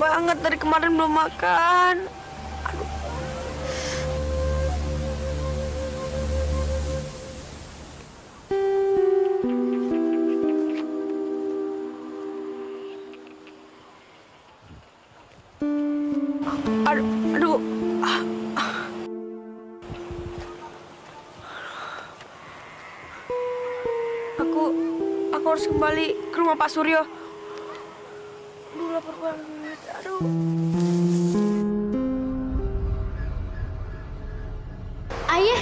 banget, dari kemarin belum makan. Aduh. Aduh. Aku harus kembali ke rumah Pak Suryo. Aduh, lapar banget. Aduh. Ayah,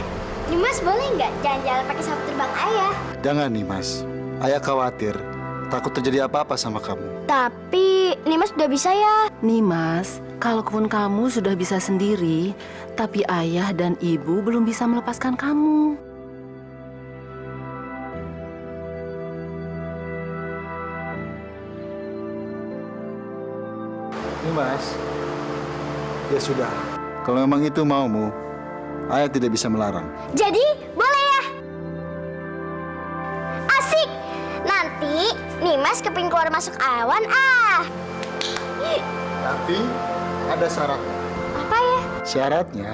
Nimas boleh nggak jalan-jalan pakai pesawat terbang ayah? Jangan nih, Mas. Ayah khawatir. Takut terjadi apa-apa sama kamu. Tapi Nimas udah bisa ya. Nimas, kalaupun kamu sudah bisa sendiri, tapi ayah dan ibu belum bisa melepaskan kamu. Nih, Mas. Ya sudah. Kalau memang itu maumu, ayah tidak bisa melarang. Jadi boleh ya? Asik. Nanti Nimas kepingin keluar masuk awan Tapi ada syarat. Apa ya? Syaratnya,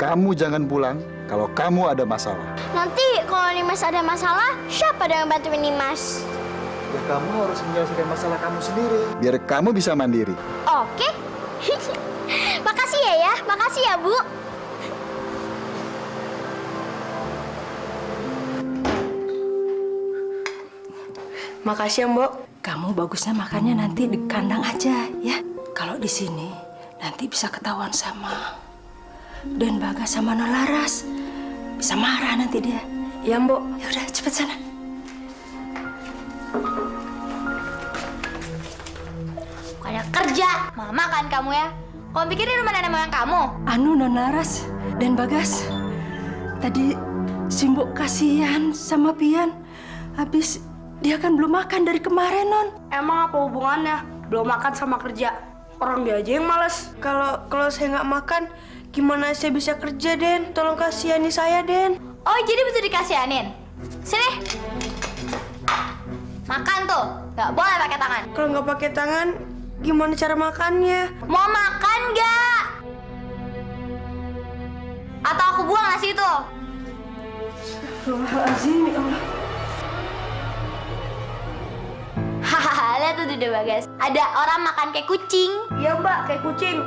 kamu jangan pulang kalau kamu ada masalah. Nanti kalau Nimas ada masalah, siapa yang bantuin Nimas? Ya kamu harus menyelesaikan masalah kamu sendiri. Biar kamu bisa mandiri. Oke. Makasih ya. Makasih ya, Bu. Makasih ya, Mbok. Kamu bagusnya makannya nanti di kandang aja ya. Kalau di sini nanti bisa ketahuan sama Dan Bagas sama Nolaras. Bisa marah nanti dia. Ya, Mbok. Ya udah cepet sana. Bukannya kerja, mama kan kamu ya. Kamu pikir di rumah nenek moyang kamu? Anu Nolaras dan Bagas. Tadi Simbok kasihan sama Pian. Habis dia kan belum makan dari kemarin, Non. Emang apa hubungannya? Belum makan sama kerja. Orang dia aja yang malas. Kalau saya nggak makan, gimana saya bisa kerja, Den? Tolong kasihani saya, Den. Oh, jadi bisa dikasihanin? Sini. Makan tuh, nggak boleh pakai tangan. Kalau nggak pakai tangan, gimana cara makannya? Mau makan nggak? Atau aku buang nasi itu? Astagfirullahaladzim, ya Allah. Hahaha, lihat tuh Duda Bagas. Ada orang makan kayak kucing. Iya, Mbak, kayak kucing.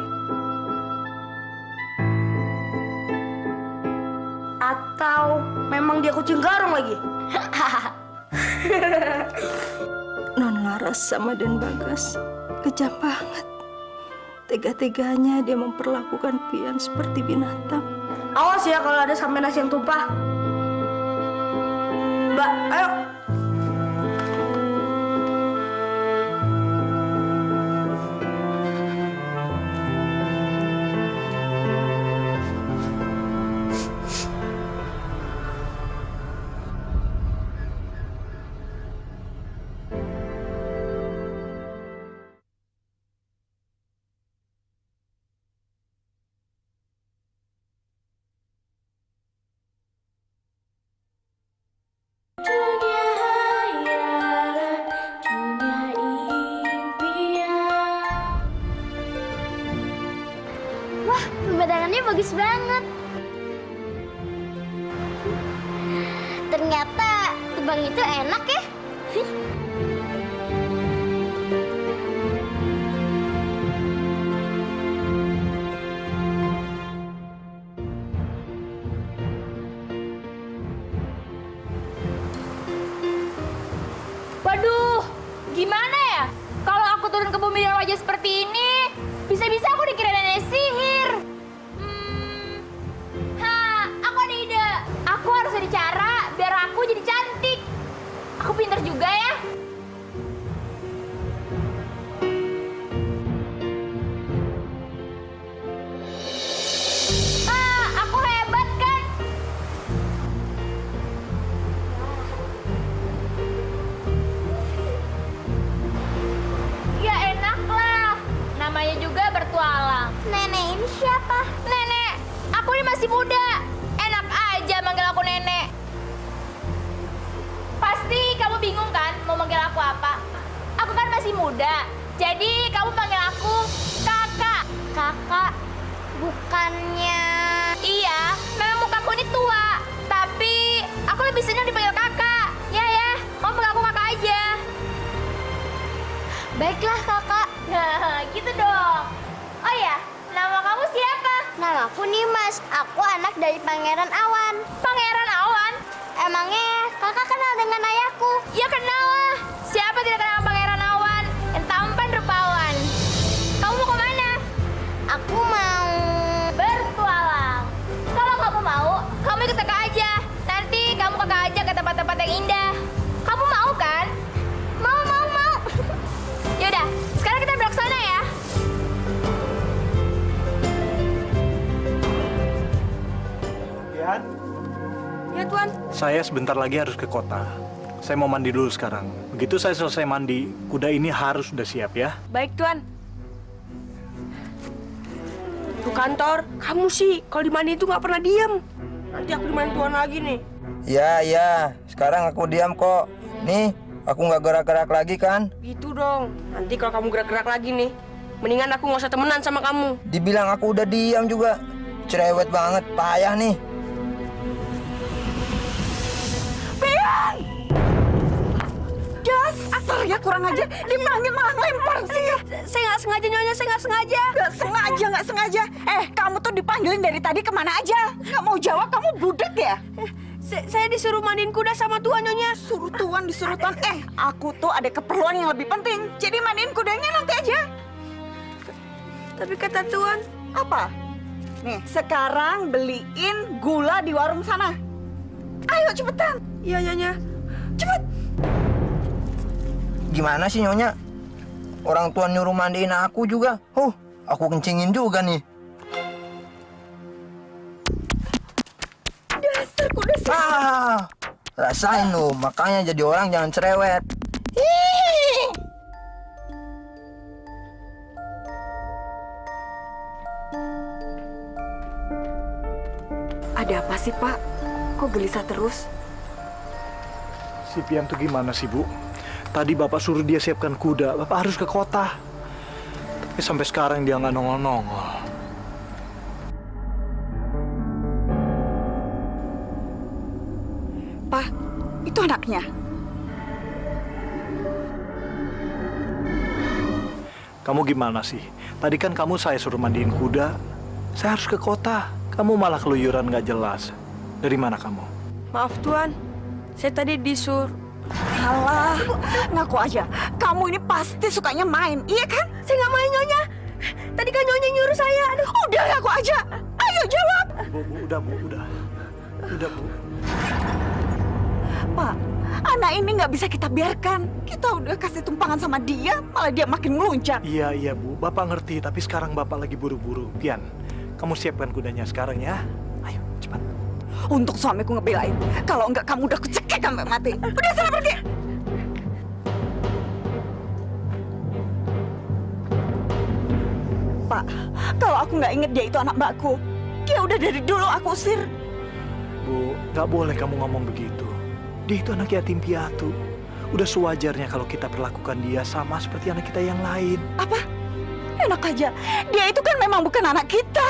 Atau memang dia kucing garong lagi? Non Laras sama Den Bagas kejam banget. Tega-teganya dia memperlakukan Pian seperti binatang. Awas ya kalau ada sampai nasi yang tumpah. Mbak, ayo. Wah, pemandangannya bagus banget. Ternyata terbang itu enak ya. Waduh, gimana ya? Kalau aku turun ke bumi dengan wajah seperti ini, bisa-bisa aku dikira nenek sihir. Aku ada ide. Aku harus ada cara biar aku jadi cantik. Aku pinter juga ya. Aku hebat kan? Ya enak lah. Namanya juga bertualang. Nenek ini siapa? Nenek, aku ini masih muda. Enak aja manggil aku nenek. Pasti kamu bingung kan mau manggil aku apa? Aku kan masih muda. Jadi kamu panggil aku Kakak, bukannya... Iya, memang mukaku ini tua. Tapi aku lebih senang dipanggil kakak. Ya, kamu panggil aku kakak aja. Baiklah kakak. Nah, gitu dong. Oh ya, nama kamu siapa? Namaku Nimas. Aku anak dari Pangeran Awan. Pangeran Awan? Emangnya kakak kenal dengan ayahku? Ya kenal lah. Siapa tidak kenal Pangeran Awan? Yang tampan rupawan. Kamu mau kemana? Aku mau... Bertualang. Kalau kamu mau, kamu ikut kakak aja. Nanti kamu kakak aja ke tempat-tempat yang indah. Kamu mau kan? Mau. Yaudah, sekarang kita berangkat sana ya. Pian, Ya Tuan. saya sebentar lagi harus ke kota. Saya mau mandi dulu sekarang. Begitu saya selesai mandi, kuda ini harus sudah siap ya. Baik Tuan. Tuh kantor, kamu sih kalau di mandi itu nggak pernah diem. Nanti aku dimandi Tuan lagi nih. Ya, sekarang aku diam kok. Nih, aku nggak gerak-gerak lagi kan? Gitu dong. Nanti kalau kamu gerak-gerak lagi nih, mendingan aku nggak usah temenan sama kamu. Dibilang aku udah diam juga. Cerewet banget, payah nih. Dasar ya kurang aja, dibilangin malah lempar sih ya. Saya nggak sengaja Nyonya, saya nggak sengaja. Nggak sengaja. Kamu tuh dipanggilin dari tadi kemana aja? Nggak mau jawab, kamu budek ya? Saya disuruh mandiin kuda sama Tuan Nyonya. Suruh tuan, disuruh tuan. Aku tuh ada keperluan yang lebih penting. Jadi mandiin kudanya nanti aja. Tapi kata Tuan, Apa? Nih, sekarang beliin gula di warung sana. Ayo cepetan. iya Nyonya. Cepet. Gimana sih Nyonya? Orang tua nyuruh mandiin aku juga. Aku kencingin juga nih. Dasar kuda sih. Rasain lo, makanya jadi orang jangan cerewet. Ada apa sih Pak? Kok gelisah terus? Si Pian tuh gimana sih, Bu? Tadi Bapak suruh dia siapkan kuda, Bapak harus ke kota. Tapi sampai sekarang dia nggak nongol-nongol. Pak, itu anaknya. Kamu gimana sih? Tadi kan kamu saya suruh mandiin kuda. Saya harus ke kota. Kamu malah keluyuran nggak jelas. Dari mana kamu? Maaf Tuan, saya tadi disuruh. Alah, ngaku aja. Kamu ini pasti sukanya main, iya kan? Saya nggak main Nyonya. Tadi kan Nyonya nyuruh saya. Aduh. Udah ngaku aja. Ayo jawab. Udah, Bu. Udah, Bu. Pak, anak ini nggak bisa kita biarkan. Kita udah kasih tumpangan sama dia, malah dia makin melunjak. Iya, Bu. Bapak ngerti, tapi sekarang Bapak lagi buru-buru. Pian, kamu siapkan kudanya sekarang ya. Ayo, cepat. Untuk suamiku ngebelain. Kalau enggak kamu udah kucekik sampai mati. Udah sana pergi. Pak, kalau aku nggak inget dia itu anak mbakku, dia udah dari dulu aku usir. Bu, nggak boleh kamu ngomong begitu. Dia itu anak yatim piatu. Udah sewajarnya kalau kita perlakukan dia sama seperti anak kita yang lain. Apa? Enak aja. Dia itu kan memang bukan anak kita.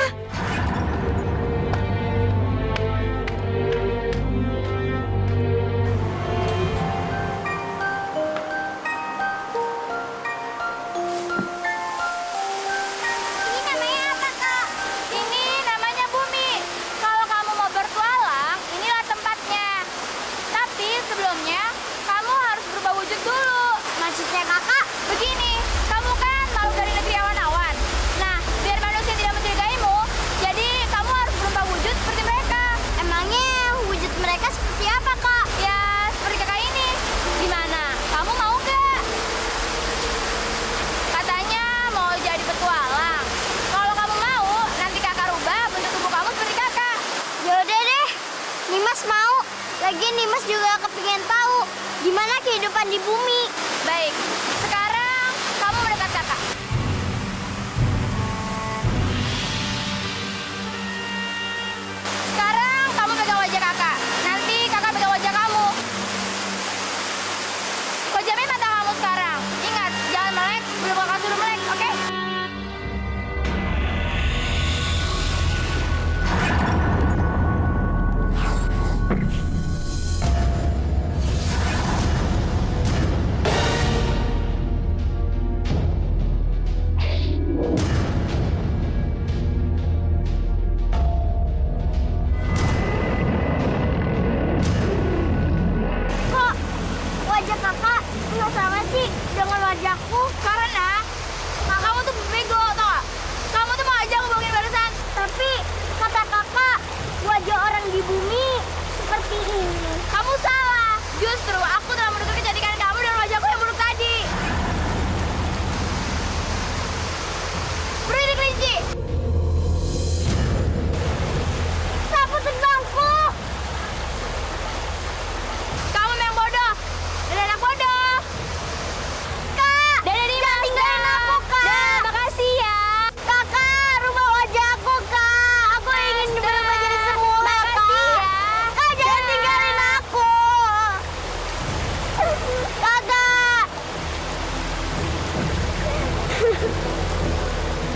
Ini namanya apa, Kak? Ini namanya Bumi. Kalau kamu mau bertualang, inilah tempatnya. Tapi sebelumnya, kamu harus berubah wujud dulu. Maksudnya kakak? Begini, kamu kan makhluk dari negeri awan-awan. Nah, biar manusia tidak mencurigaimu, jadi kamu harus berubah wujud seperti mereka. Emangnya wujud mereka seperti apa, Kak? Ya, seperti kakak ini. Gimana? Kamu mau nggak? Katanya mau jadi petualang. Kalau kamu mau, nanti kakak rubah bentuk tubuh kamu seperti kakak. Yaudah deh, Nimas mau. Lagian Nimas juga kepingin tahu gimana kehidupan di bumi. Baik, sekarang kamu mendekat kakak. Sekarang kamu pegang wajah kakak. Nanti kakak pegang wajah kamu. Pejamin mata kamu sekarang. Ingat, jangan melek sebelum kakak suruh melek, oke? Justru aku telah mendengar kecantikan kamu dan wajahku yang buruk tadi. Berhenti kelinci. Sapu tendangku. Kamu memang bodoh. Dan anak bodoh. Kak. Dede Dimas. Tinggalin aku, Kak. Dah, makasih ya. Kakak, rubah wajahku, Kak. Aku ingin berubah jadi semula, makasih ya. Kak, jangan tinggalin aku. Kakak.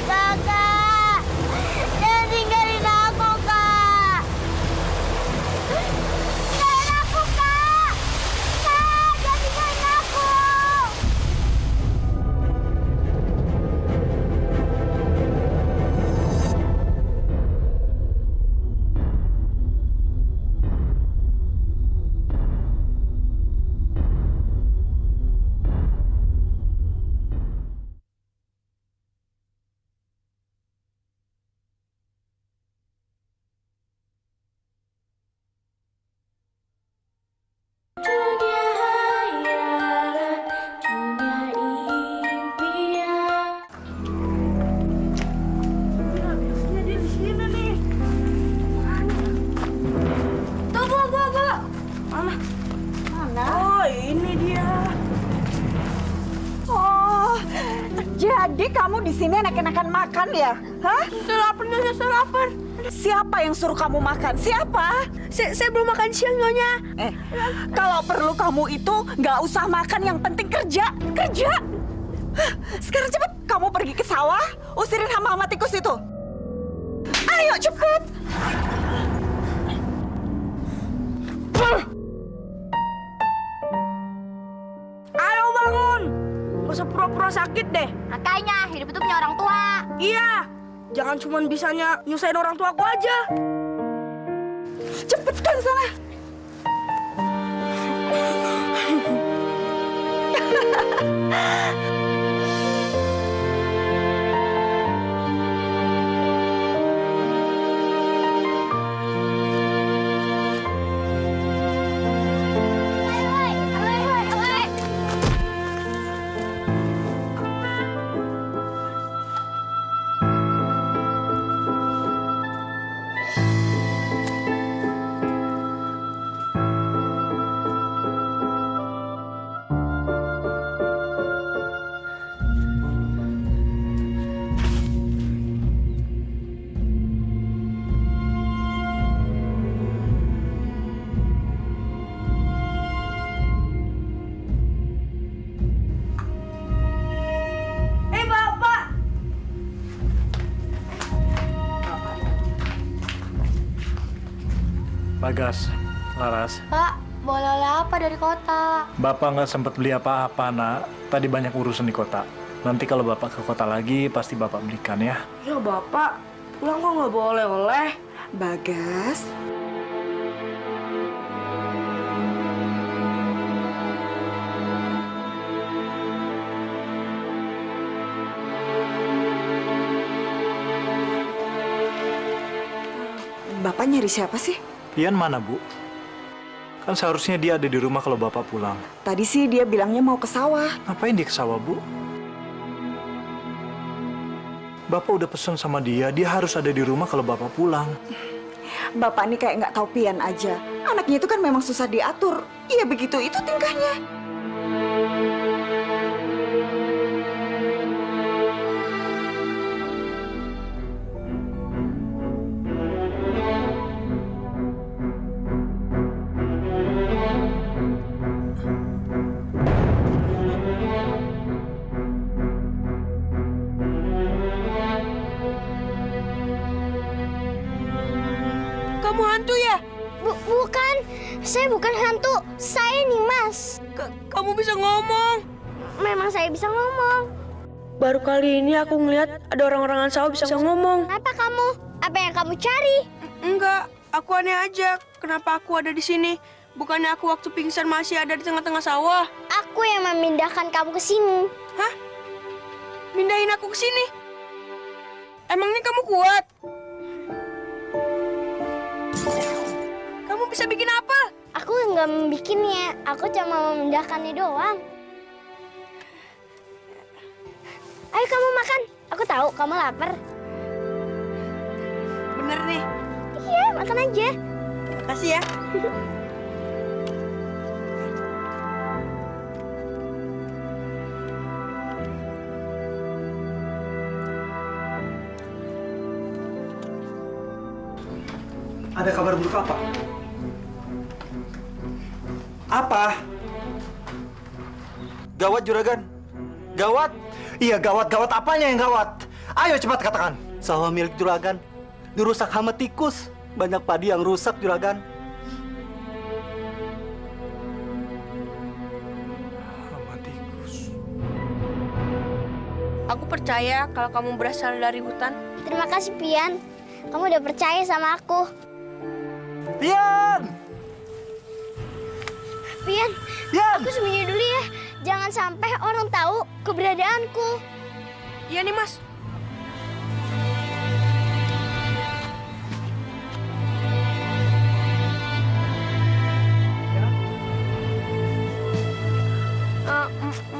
Kakak. Jangan tinggalin aku, Kak. Tinggalin aku, Kak. Kak, jangan tinggalin aku. Oh, jadi kamu di sini enak-enakan makan ya? Hah? Saya lapar, Nyonya, saya lapar. Siapa yang suruh kamu makan? Siapa? Saya belum makan siang, Nyonya. Kalau perlu kamu itu nggak usah makan, yang penting kerja, kerja. Hah, sekarang cepet kamu pergi ke sawah, usirin hama-hama tikus itu. Ayo cepet. Ayo bangun. Gak usah pura-pura sakit deh. Makanya hidup itu punya orang tua. Iya. Jangan cuma bisanya nyusahin orang tua aku aja. Cepetan sana. Bagas, Laras. Pak, boleh oleh apa dari kota? Bapak nggak sempat beli apa-apa, nak. Tadi banyak urusan di kota. Nanti kalau Bapak ke kota lagi, pasti Bapak belikan ya. Ya Bapak, pulang kok nggak boleh oleh. Bagas. Bapak nyari siapa sih? Pian mana, Bu? Kan seharusnya dia ada di rumah kalau Bapak pulang. Tadi sih dia bilangnya mau ke sawah. Ngapain dia ke sawah, Bu? Bapak udah pesen sama dia harus ada di rumah kalau Bapak pulang. Bapak ini kayak nggak tahu pian aja. Anaknya itu kan memang susah diatur. Iya begitu, itu tingkahnya. Kamu hantu ya? Bukan, saya bukan hantu. Saya Nimas. Kamu bisa ngomong. Memang saya bisa ngomong. Baru kali ini aku ngeliat ada orang-orangan sawah bisa ngomong. Apa kamu? Apa yang kamu cari? Enggak, aku aneh aja. Kenapa aku ada di sini? Bukannya aku waktu pingsan masih ada di tengah-tengah sawah? Aku yang memindahkan kamu ke sini. Hah? Mindahin aku ke sini? Emangnya kamu kuat? Kamu bisa bikin apa? Aku nggak membikinnya, aku cuma memindahkannya doang. Ayo kamu makan, aku tahu kamu lapar. Bener nih. Iya, makan aja. Makasih ya. Ada kabar buruk apa? Apa? Gawat juragan. Gawat. Iya gawat, gawat apanya yang gawat? Ayo cepat katakan. Sawah milik juragan dirusak hama tikus. Banyak padi yang rusak juragan. Hama tikus. Aku percaya kalau kamu berasal dari hutan. Terima kasih, Pian. Kamu udah percaya sama aku. Pian! Pian, Pian! aku sembunyi dulu ya. Jangan sampai orang tahu keberadaanku. Iya nih, Mas.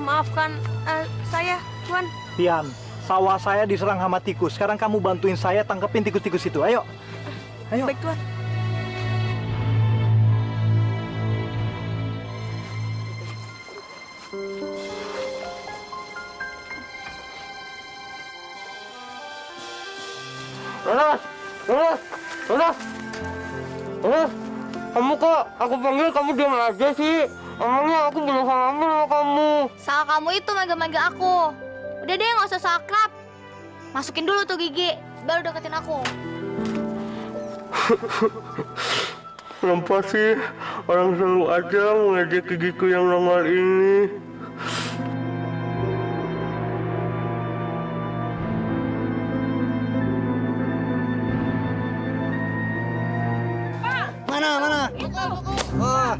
Maafkan saya, Tuan. Pian, sawah saya diserang hama tikus. Sekarang kamu bantuin saya tangkepin tikus-tikus itu. Ayo. Ayo. Baik, Tuan. Laras! Laras! Laras! Laras! Kamu kok aku panggil kamu diam aja sih? Emangnya aku belum salamin sama kamu? Salah kamu itu mega-mega aku. Udah deh, nggak usah so akrab. Masukin dulu tuh gigi, baru deketin aku. Kenapa sih orang selalu aja mengejek gigiku yang nongol ini? Mana? Wah.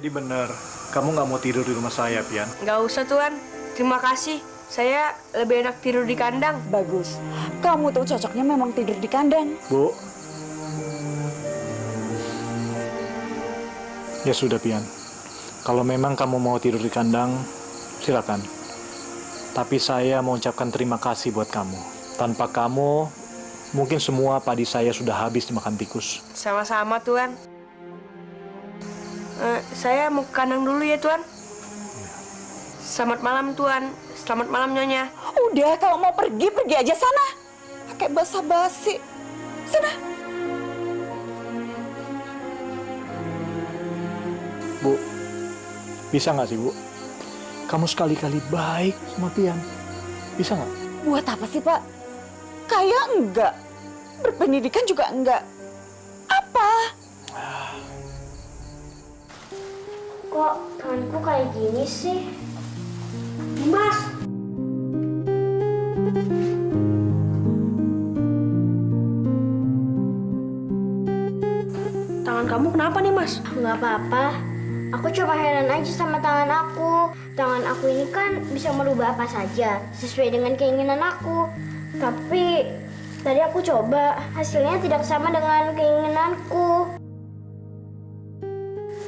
Jadi bener, kamu nggak mau tidur di rumah saya, Pian? Nggak usah, Tuan. Terima kasih. Saya lebih enak tidur di kandang. Bagus. Kamu tuh cocoknya memang tidur di kandang. Bu. Ya sudah, Pian. Kalau memang kamu mau tidur di kandang, silakan. Tapi saya mau ucapkan terima kasih buat kamu. Tanpa kamu, mungkin semua padi saya sudah habis dimakan tikus. Sama-sama, Tuan. Saya mau ke kandang dulu ya, Tuan. Selamat malam, Tuan. Selamat malam, Nyonya. Udah, kalau mau pergi aja sana. Pakai basa-basi. Sana. Bu, bisa nggak sih, Bu? Kamu sekali-kali baik sama Pian. Bisa nggak? Buat apa sih, Pak? Kayak enggak. Berpendidikan juga enggak. Apa? Kok tanganku kayak gini sih? Mas! Tangan kamu kenapa nih, Mas? Nggak apa-apa. Aku cuma heran aja sama tangan aku. Tangan aku ini kan bisa merubah apa saja sesuai dengan keinginan aku. Tapi tadi aku coba, hasilnya tidak sama dengan keinginanku.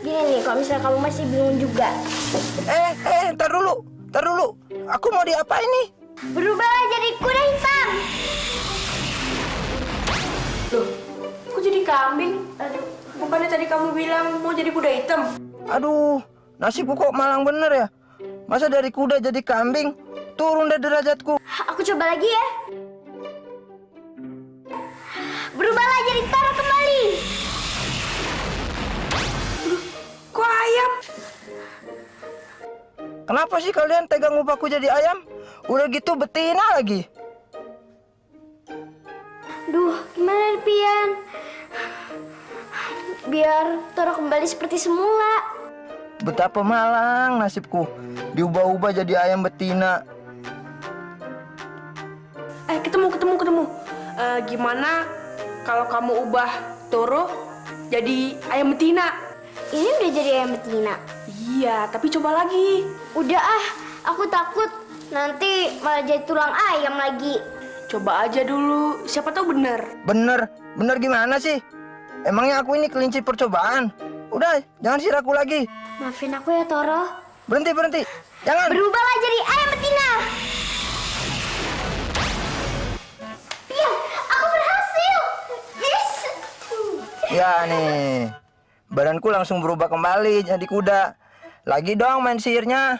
Gini nih, kalau misalnya kamu masih bingung juga. Ntar dulu. Aku mau diapain nih? Berubahlah jadi kuda hitam. Loh, kok jadi kambing? Bukannya tadi kamu bilang mau jadi kuda hitam? Aduh, nasibku kok malang bener ya. Masa dari kuda jadi kambing? Turun deh derajatku. Aku coba lagi ya. Berubahlah jadi Toro kembali. Kok ayam? Kenapa sih kalian tegang ubahku jadi ayam? Udah gitu betina lagi. Duh, gimana nih, Pian? Biar Toro kembali seperti semula. Betapa malang nasibku. Diubah-ubah jadi ayam betina. Ketemu. Gimana kalau kamu ubah Toro jadi ayam betina? Ini udah jadi ayam betina. Iya, tapi coba lagi. Udah aku takut nanti malah jadi tulang ayam lagi. Coba aja dulu, siapa tahu bener. Bener gimana sih? Emangnya aku ini kelinci percobaan? Udah, jangan siraku lagi. Maafin aku ya, Toro. Berhenti. Jangan. Berubahlah jadi ayam betina. Pian, aku berhasil. Yes. Ya nih, badanku langsung berubah kembali jadi kuda. Lagi dong main sihirnya.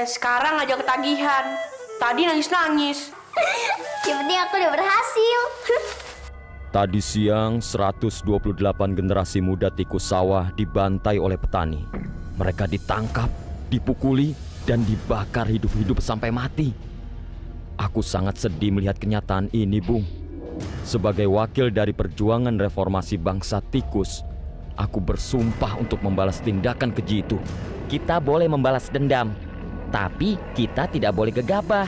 Sekarang aja ketagihan. Tadi nangis-nangis. Yang penting aku udah berhasil. Tadi siang, 128 generasi muda tikus sawah dibantai oleh petani. Mereka ditangkap, dipukuli, dan dibakar hidup-hidup sampai mati. Aku sangat sedih melihat kenyataan ini, Bung. Sebagai wakil dari perjuangan reformasi bangsa tikus, aku bersumpah untuk membalas tindakan keji itu. Kita boleh membalas dendam, tapi kita tidak boleh gegabah.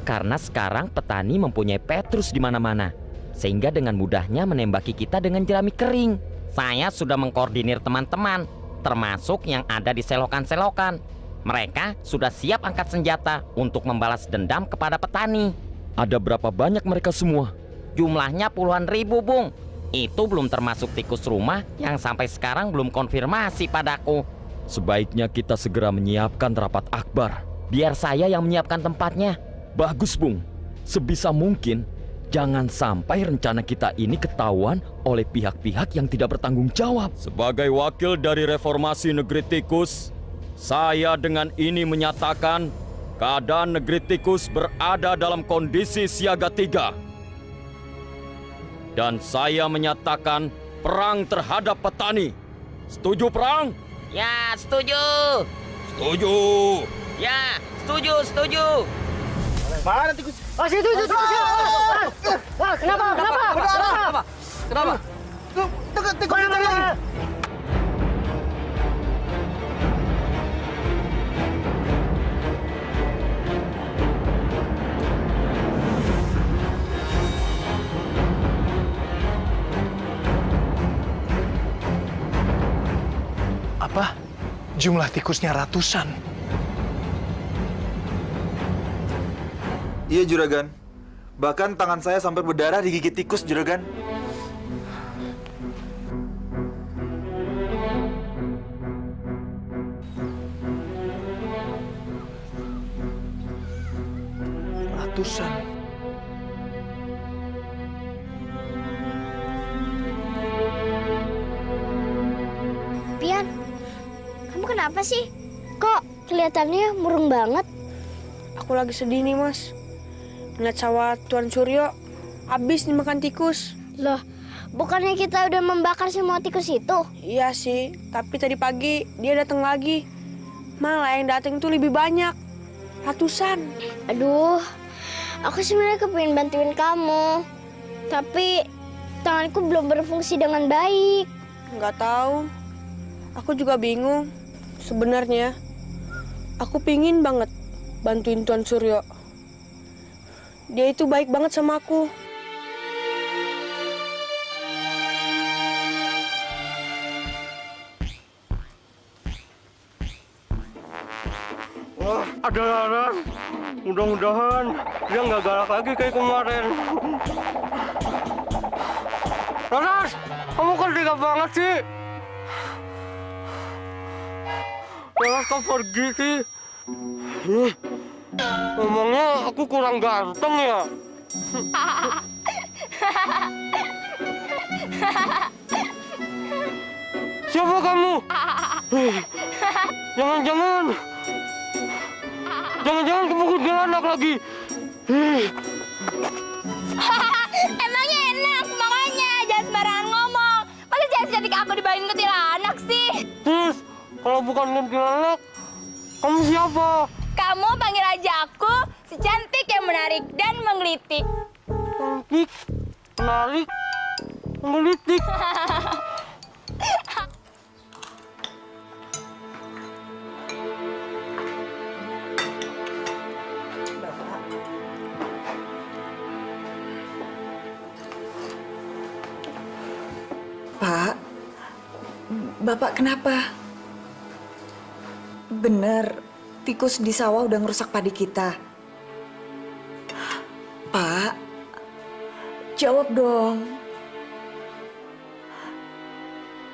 Karena sekarang petani mempunyai petrus di mana-mana, sehingga dengan mudahnya menembaki kita dengan jerami kering. Saya sudah mengkoordinir teman-teman, termasuk yang ada di selokan-selokan. Mereka sudah siap angkat senjata untuk membalas dendam kepada petani. Ada berapa banyak mereka semua? Jumlahnya puluhan ribu, Bung. Itu belum termasuk tikus rumah yang sampai sekarang belum konfirmasi padaku. Sebaiknya kita segera menyiapkan rapat akbar. Biar saya yang menyiapkan tempatnya. Bagus, Bung. Sebisa mungkin jangan sampai rencana kita ini ketahuan oleh pihak-pihak yang tidak bertanggung jawab. Sebagai wakil dari reformasi negeri tikus, saya dengan ini menyatakan keadaan negeri tikus berada dalam kondisi siaga 3. Dan saya menyatakan perang terhadap petani. Setuju perang? Ya, setuju. Setuju. Ya, setuju. Mana tikus? Situ. Kenapa? Tikus lagi. Apa? Jumlah tikusnya ratusan. Iya, Juragan. Bahkan tangan saya sampai berdarah digigit tikus, Juragan. Ratusan. Pian, kamu kenapa sih? Kok kelihatannya murung banget? Aku lagi sedih nih, Mas. Ngeliat sawah Tuan Suryo habis dimakan tikus. Loh, bukannya kita udah membakar semua tikus itu? Iya sih, tapi tadi pagi dia datang lagi. Malah yang datang tuh lebih banyak. Ratusan. Aduh, aku sebenarnya kepingin bantuin kamu. Tapi tanganku belum berfungsi dengan baik. Nggak tahu. Aku juga bingung. Sebenarnya, aku pingin banget bantuin Tuan Suryo. Dia itu baik banget sama aku. Ada Laras. Mudah-mudahan dia nggak galak lagi kayak kemarin. Laras, kamu kan tega banget sih. Laras, kau pergi sih. Ngomongnya aku kurang ganteng ya. Siapa kamu? Jangan-jangan kamu kuntilanak lagi. Emangnya enak, makanya jangan sembarangan ngomong. Masa jangan cantik aku dibandingin kuntilanak sih? Terus, kalau bukan kuntilanak, kamu siapa? Kamu panggil aja aku si cantik yang menarik dan menggelitik. Cantik, menarik, menggelitik. Pak, Bapak kenapa? Bener, tikus di sawah udah ngerusak padi kita. Pak, jawab dong.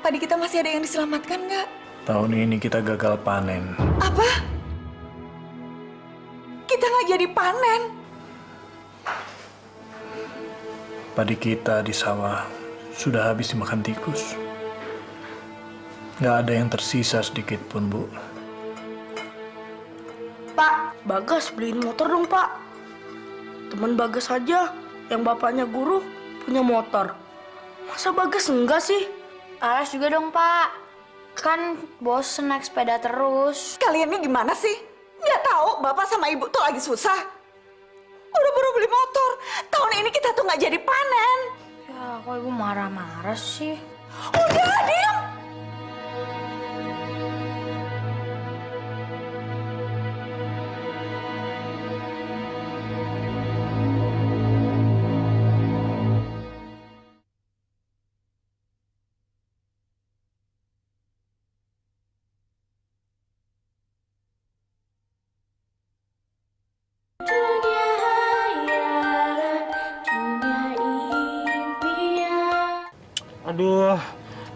Padi kita masih ada yang diselamatkan nggak? Tahun ini kita gagal panen. Apa? Kita nggak jadi panen? Padi kita di sawah sudah habis dimakan tikus. Nggak ada yang tersisa sedikit pun, Bu. Pak, Bagas beliin motor dong, Pak. Teman Bagas aja yang bapaknya guru punya motor. Masa Bagas enggak sih? Aras juga dong, Pak. Kan bosen naik sepeda terus. Kalian ini gimana sih? Nggak tahu Bapak sama Ibu tuh lagi susah. Buru-buru beli motor. Tahun ini kita tuh nggak jadi panen. Ya, kok Ibu marah-marah sih? Udah, diam! Aduh,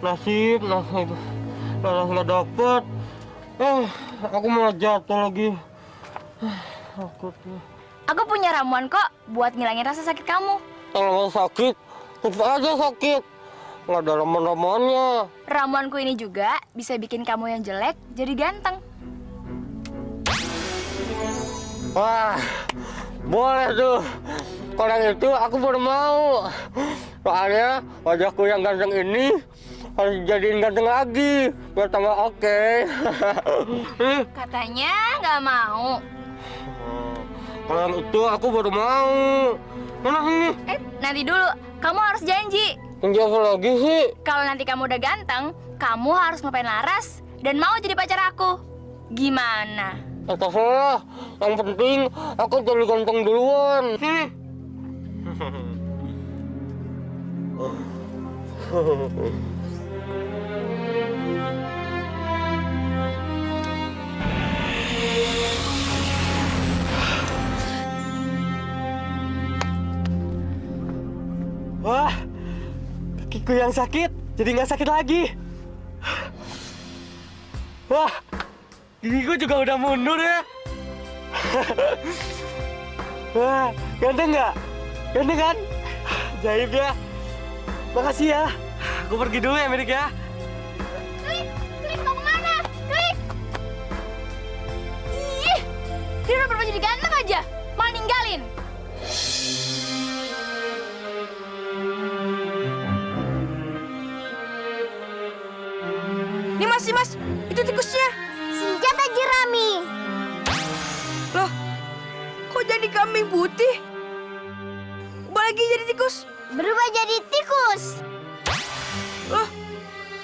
nasib. Laras nggak dapet. Aku malah jatuh lagi. Takutnya. Aku punya ramuan kok buat ngilangin rasa sakit kamu. Kalau sakit, tetap aja sakit. Nggak ada ramuan-ramuannya. Ramuanku ini juga bisa bikin kamu yang jelek jadi ganteng. Wah, boleh tuh. Kalau yang itu aku baru mau. Soalnya wajahku yang ganteng ini harus dijadiin ganteng lagi biar tambah oke. Katanya nggak mau. Kalau yang itu aku baru mau. Mana ini? Nanti dulu, kamu harus janji. Janji apa lagi sih? Kalau nanti kamu udah ganteng, kamu harus ngelupain Laras dan mau jadi pacar aku. Gimana? Terserah. Yang penting aku jadi ganteng duluan. Sini. Wah, kakiku yang sakit jadi nggak sakit lagi. Wah, gigiku juga udah mundur ya. Wah, ganteng nggak? Ganteng kan? Jaib ya. Makasih ya. Aku pergi dulu ya, Merik ya. Klik mau kemana? Klik! Ih, dia udah berubah jadi ganteng aja, malah ninggalin. Nih mas, itu tikusnya. Sikat aja Rami. Loh, kok jadi kambing putih? Ubah lagi jadi tikus. Berubah jadi tikus. Loh,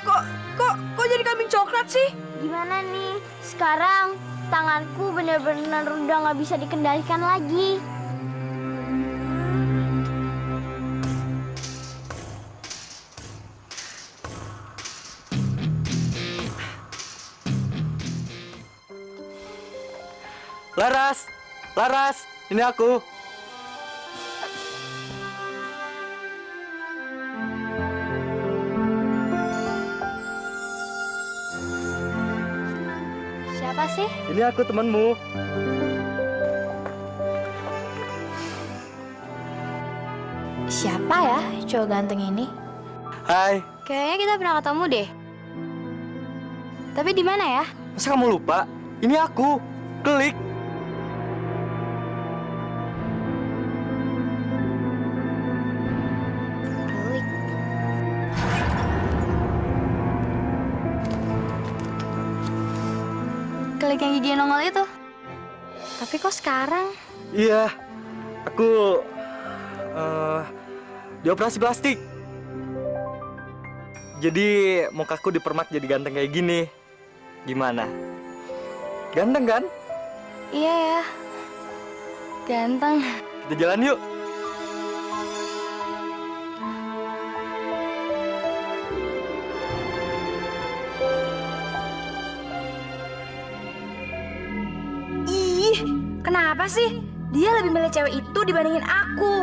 kok jadi kambing coklat sih? Gimana nih? Sekarang tanganku benar-benar udah nggak bisa dikendalikan lagi. Laras, Laras, ini aku. Siapa sih? Ini aku temanmu. Siapa ya cowok ganteng ini? Hai, Kayaknya kita pernah ketemu deh. Tapi di mana ya? masa kamu lupa? Ini aku, Klik. Klik. Klik yang gigi nongol itu. Tapi kok sekarang? Iya, aku dioperasi plastik. Jadi mukaku dipermak jadi ganteng kayak gini. Gimana? Ganteng kan? Iya ya. Ganteng. Kita jalan yuk. Ih, kenapa sih? Dia lebih milih cewek itu dibandingin aku.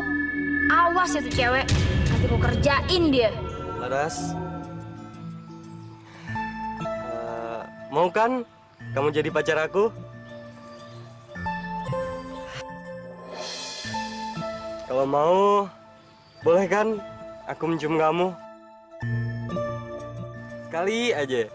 Awas ya tuh cewek. Nanti aku kerjain dia. Laras. Mau kan kamu jadi pacar aku? Kalau mau, boleh kan aku mencium kamu? Sekali aja.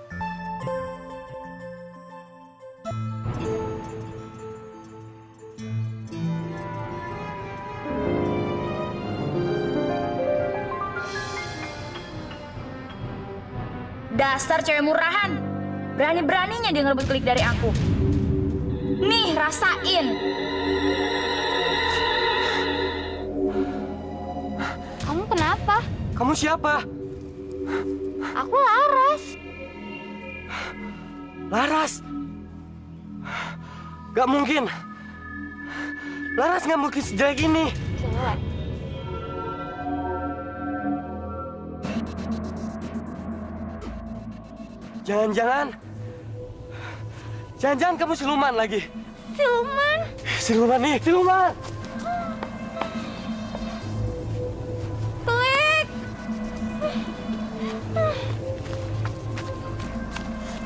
Dasar cewek murahan. Berani-beraninya dia ngerebut Klik dari aku. Nih, rasain. Kamu kenapa? Kamu siapa? Aku Laras. Laras. Gak mungkin. Laras gak mungkin sejelek ini. Jelek. Jangan-jangan kamu siluman lagi. Siluman? Siluman nih, siluman. Klik.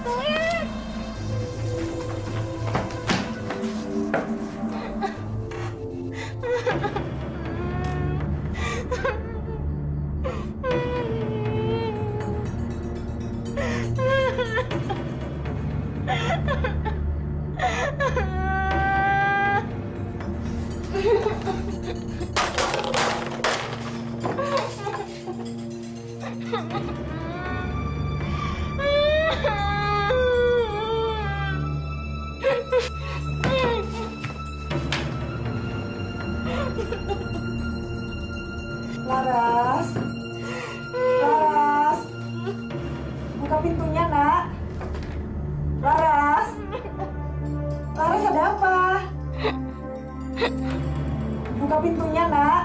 Klik. Laras, Laras, buka pintunya nak. Laras, Laras ada apa? Buka pintunya nak.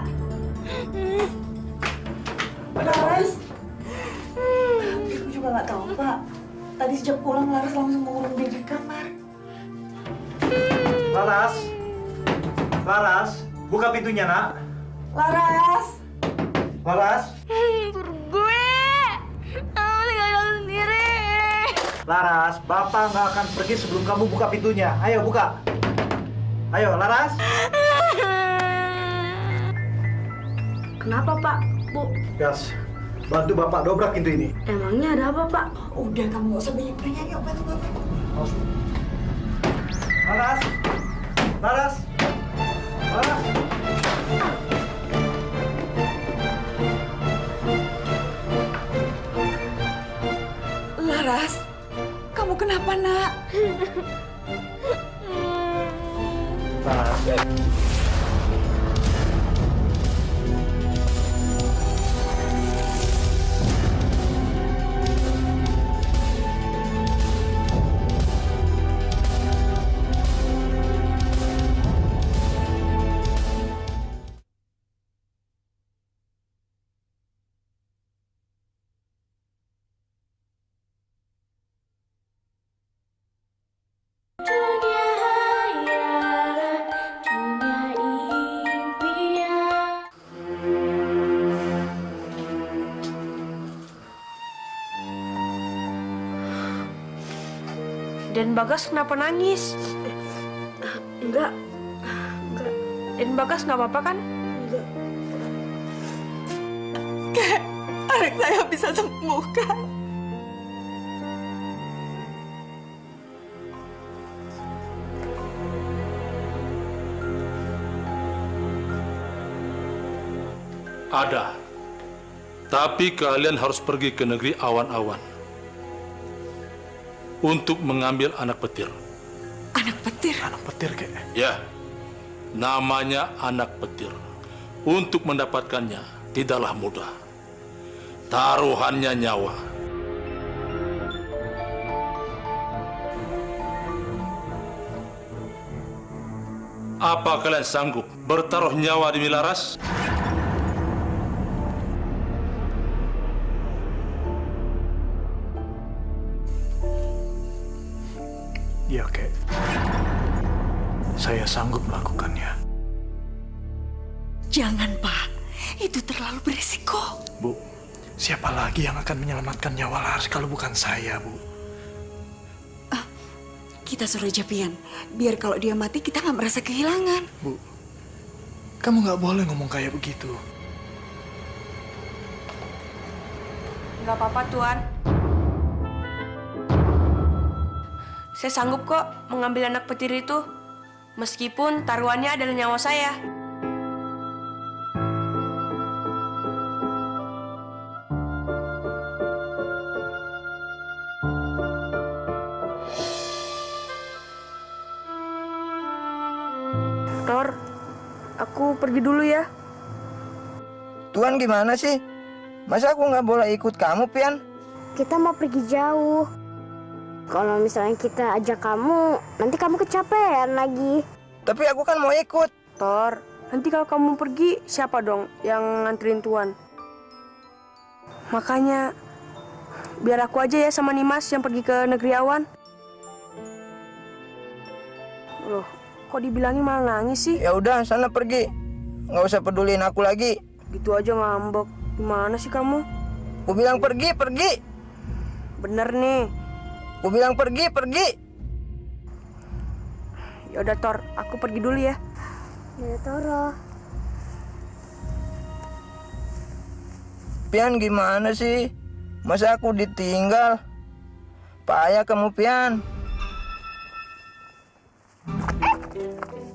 Laras, ibu juga nggak tahu pak. Tadi sejak pulang Laras langsung mengurung diri di kamar. Laras, Laras, buka pintunya nak. Laras, Laras, Gue. Aku tinggal sendiri. Laras, Bapak nggak akan pergi sebelum kamu buka pintunya. Ayo buka. Ayo, Laras. Kenapa, Pak? Bu, Gas, bantu Bapak dobrak pintu ini. emangnya ada apa, Pak? udah kamu nggak usah banyak tanya. Yuk bantu bapak. Laras, Laras, Laras. Laras, kamu kenapa nak? Laras. Dunia hanya Dan Bagas kenapa nangis? Enggak. Dan Bagas nggak apa-apa kan? Enggak. Kek, anak saya bisa sembuh kan? Ada. Tapi kalian harus pergi ke negeri awan-awan untuk mengambil anak petir. Anak petir? Anak petir, Kek? Ya, namanya anak petir. Untuk mendapatkannya tidaklah mudah. Taruhannya nyawa. Apa kalian sanggup bertaruh nyawa demi Laras? Iya, Kek. Saya sanggup melakukannya. Jangan, Pak. Itu terlalu berisiko. Bu, siapa lagi yang akan menyelamatkan nyawa Laras kalau bukan saya, Bu? Kita suruh aja Pian. Biar kalau dia mati kita nggak merasa kehilangan. Bu, kamu nggak boleh ngomong kayak begitu. Nggak apa-apa, Tuan. Saya sanggup kok mengambil anak petir itu, meskipun taruhannya adalah nyawa saya. Tor, aku pergi dulu ya. Tuan gimana sih? Masa aku nggak boleh ikut kamu, Pian? Kita mau pergi jauh. Kalau misalnya kita ajak kamu, nanti kamu kecapean lagi. Tapi aku kan mau ikut. Tor, nanti kalau kamu pergi, siapa dong yang nganterin Tuan? Makanya, biar aku aja ya sama Nimas yang pergi ke negeri awan. Loh, kok dibilangin malah nangis sih? Ya udah, sana pergi. Nggak usah peduliin aku lagi. Gitu aja ngambek. Gimana sih kamu? Aku bilang pergi, pergi. Bener nih. Aku bilang pergi, pergi. Ya udah Tor, aku pergi dulu ya. Ya Toro. Pian gimana sih? Masa aku ditinggal? Payah kamu, Pian.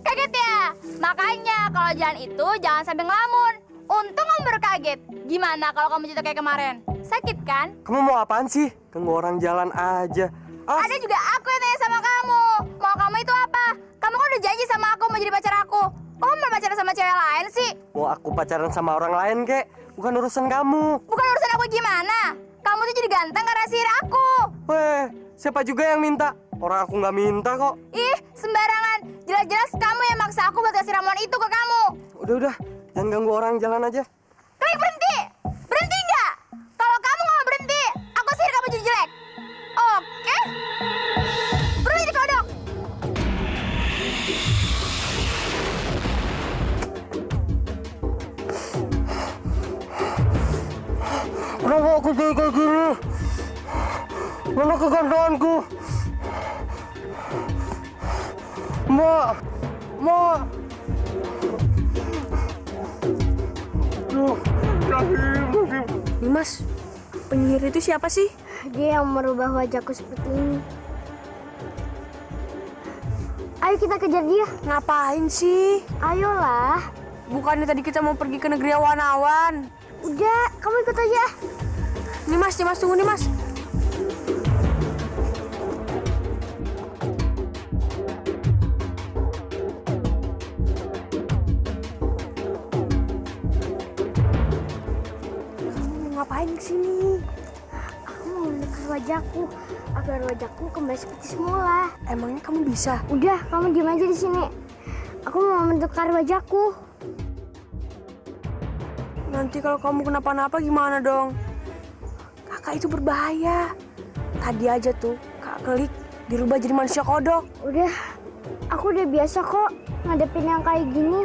Kaget ya? Makanya kalau jalan itu jangan sampai ngelamun. Untung kamu baru kaget. Gimana kalau kamu cerita kayak kemarin? Sakit kan? Kamu mau apaan sih? Ganggu orang jalan aja. Ada juga aku yang tanya sama kamu. Mau kamu itu apa? Kamu kan udah janji sama aku mau jadi pacar aku. Kok kamu mau pacaran sama cewek lain sih? Mau aku pacaran sama orang lain, Kek? Bukan urusan kamu. Bukan urusan aku gimana? Kamu tuh jadi ganteng karena sihir aku. Weh, siapa juga yang minta? Orang aku nggak minta kok. Ih, sembarangan. Jelas-jelas kamu yang maksa aku buat kasih ramuan itu ke kamu. Udah, jangan ganggu orang jalan aja. Klik berhenti! Berhenti nggak? Kalau kamu nggak mau berhenti, aku sihir kamu jadi jelek. Oke? Berhenti kodok! Kenapa aku jadi kayak gini? Mana kegandaanku? Mak! Mak! Nimas, penyihir itu siapa sih? Dia yang merubah wajahku seperti ini. Ayo kita kejar dia. Ngapain sih? Ayolah. Bukannya tadi kita mau pergi ke negeri awan-awan. Udah, kamu ikut aja. Nimas, tunggu Nimas. Ngapain kesini? Aku mau menukar wajahku agar wajahku kembali seperti semula. Emangnya kamu bisa? Udah, kamu diam aja di sini. Aku mau menukar wajahku. Nanti kalau kamu kenapa-napa gimana dong? Kakak itu berbahaya. Tadi aja tuh Kak Klik dirubah jadi manusia kodok. Udah, aku udah biasa kok ngadepin yang kayak gini.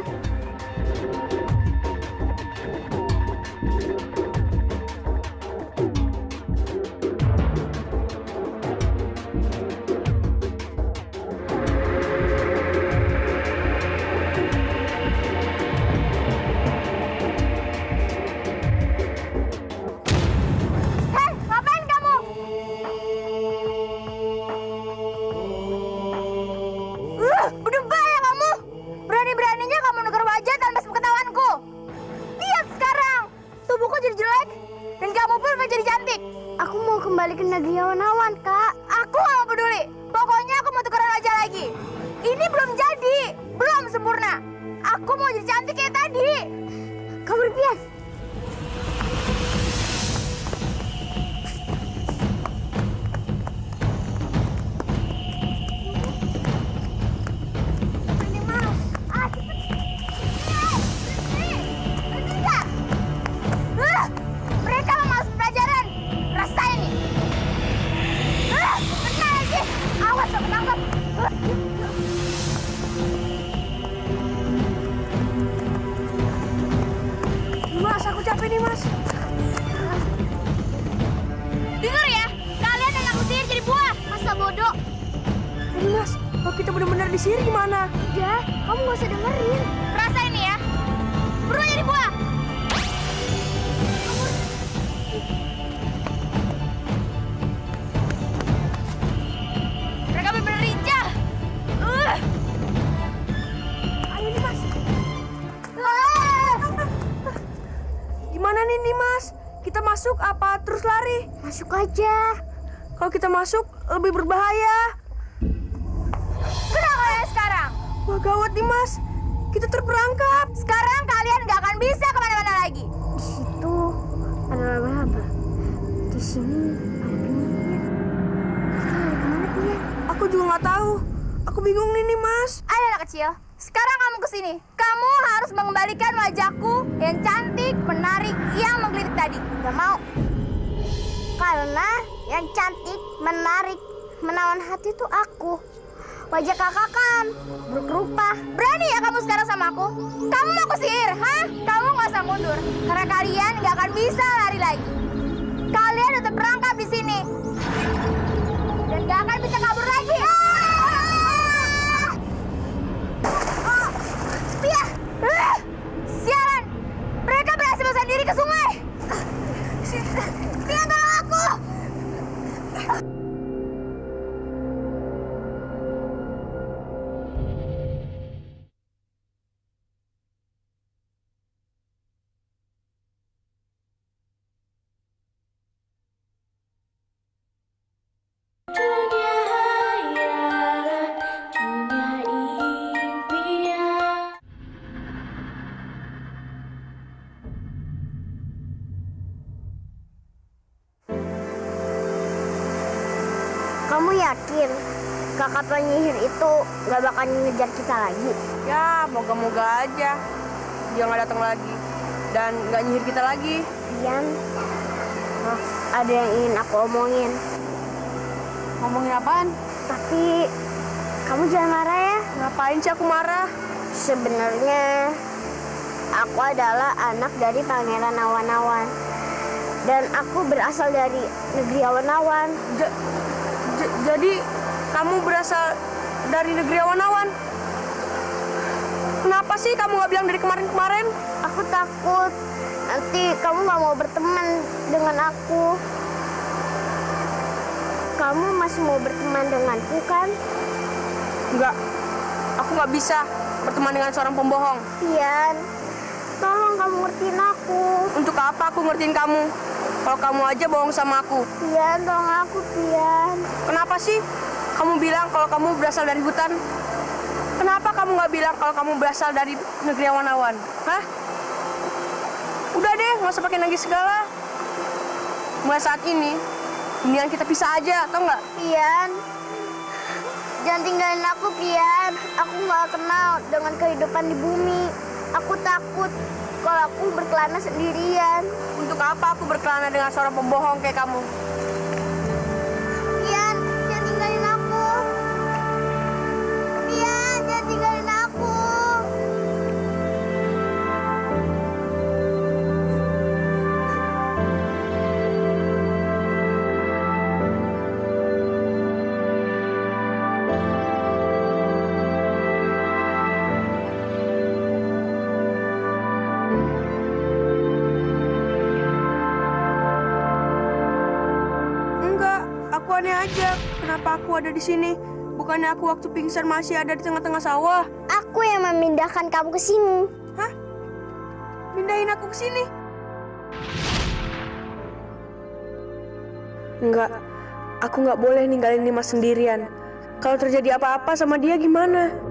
ada di sini gimana? Udah, kamu gak usah dengerin. Rasain nih ya. Buruannya dibuang. Mereka bener-bener lincah. Ayo nih Mas. Gimana nih Mas? Kita masuk apa terus lari? Masuk aja. Kalau kita masuk lebih berbahaya. Kenapa kalian sekarang? Wah gawat nih Mas. Kita terperangkap. Sekarang kalian nggak akan bisa kemana-mana lagi. Di situ ada laba-laba. Di sini ada penyihir. Kita lari kemana dia? Aku juga nggak tahu. Aku bingung nih Mas. Ayo anak kecil, sekarang kamu kesini. Kamu harus mengembalikan wajahku yang cantik, menarik, yang menggelitik tadi. Gak mau. Karena yang cantik, menarik, menawan hati itu aku. Wajah kakak kan berkerupah. Berani ya kamu sekarang sama aku? Kamu mau aku sihir, hah? Kamu nggak usah mundur, karena kalian nggak akan bisa lari lagi. Kalian udah terperangkap di sini dan nggak akan bisa kabur lagi. Pia, sialan! Mereka berhasil melarikan diri ke sungai. Pia, tolong aku! Kamu yakin kakak penyihir itu gak bakal ngejar kita lagi? Ya, moga-moga aja dia nggak datang lagi dan nggak nyihir kita lagi. Ian, ada yang ingin aku omongin. Ngomongin apaan? Tapi kamu jangan marah ya. Ngapain sih aku marah? Sebenarnya aku adalah anak dari Pangeran Awan-Awan. Dan aku berasal dari negeri Awan-Awan. Jadi kamu berasal dari negeri Awan-Awan? Kenapa sih kamu nggak bilang dari kemarin-kemarin? Aku takut nanti kamu nggak mau berteman dengan aku. Kamu masih mau berteman denganku kan? Enggak, aku nggak bisa berteman dengan seorang pembohong. Ian, tolong kamu ngertiin aku. Untuk apa aku ngertiin kamu? Kalau kamu aja bohong sama aku. Ian, tolong aku, Ian. Kenapa sih kamu bilang kalau kamu berasal dari hutan? Kenapa kamu nggak bilang kalau kamu berasal dari negeri awan-awan? Hah? Udah deh, nggak usah pakai nangis segala. Mulai saat ini, mendingan kita pisah aja, tau nggak? Ian, jangan tinggalin aku, Ian. Aku nggak kenal dengan kehidupan di bumi. Aku takut kalau aku berkelana sendirian. Untuk apa aku berkelana dengan seorang pembohong kayak kamu? Ian, jangan tinggalin aku. Ian, jangan tinggalin aku. Aku aneh aja, kenapa aku ada di sini? Bukannya aku waktu pingsan masih ada di tengah-tengah sawah? Aku yang memindahkan kamu ke sini. Hah? Pindahin aku ke sini? Enggak, aku nggak boleh ninggalin Nimas sendirian. Kalau terjadi apa-apa sama dia gimana?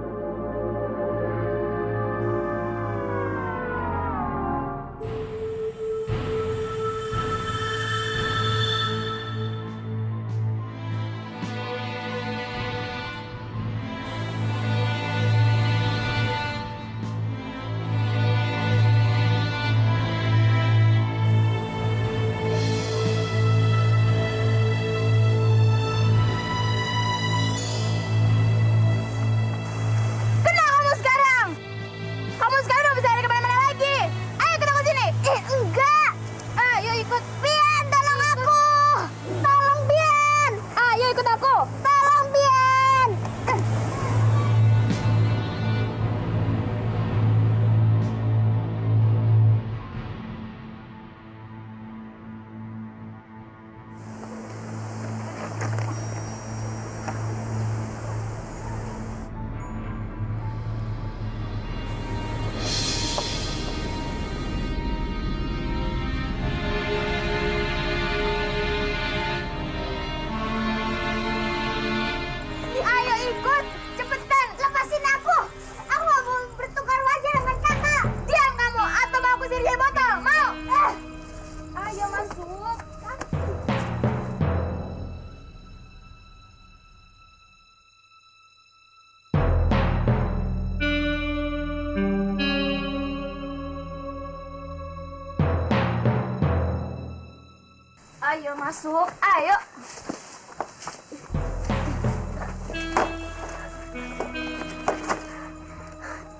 masuk. Ayo.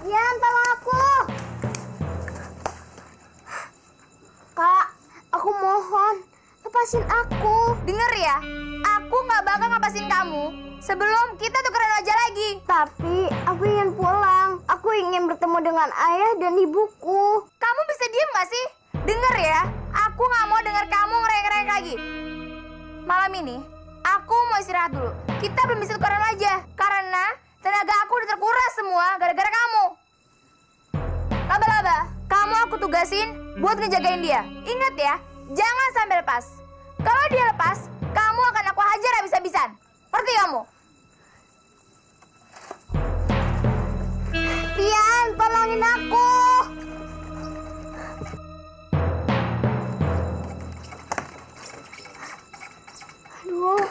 Yan, tolong aku. Kak, aku mohon, lepasin aku. Denger ya, aku nggak bakal ngapasin kamu sebelum kita tukeran wajah lagi. Tapi aku ingin pulang. Aku ingin bertemu dengan ayah dan ibuku. Kamu bisa diem nggak sih? Denger ya, aku nggak mau dengar kamu ngereng-ngereng lagi. Malam ini, aku mau istirahat dulu. Kita belum bisa tukeran wajah karena tenaga aku udah terkuras semua gara-gara kamu. Laba-laba, kamu aku tugasin buat ngejagain dia. Ingat ya, jangan sampai lepas. Kalau dia lepas, kamu akan aku hajar habis-habisan. Ngerti kamu? Pian, tolongin aku. Aduh.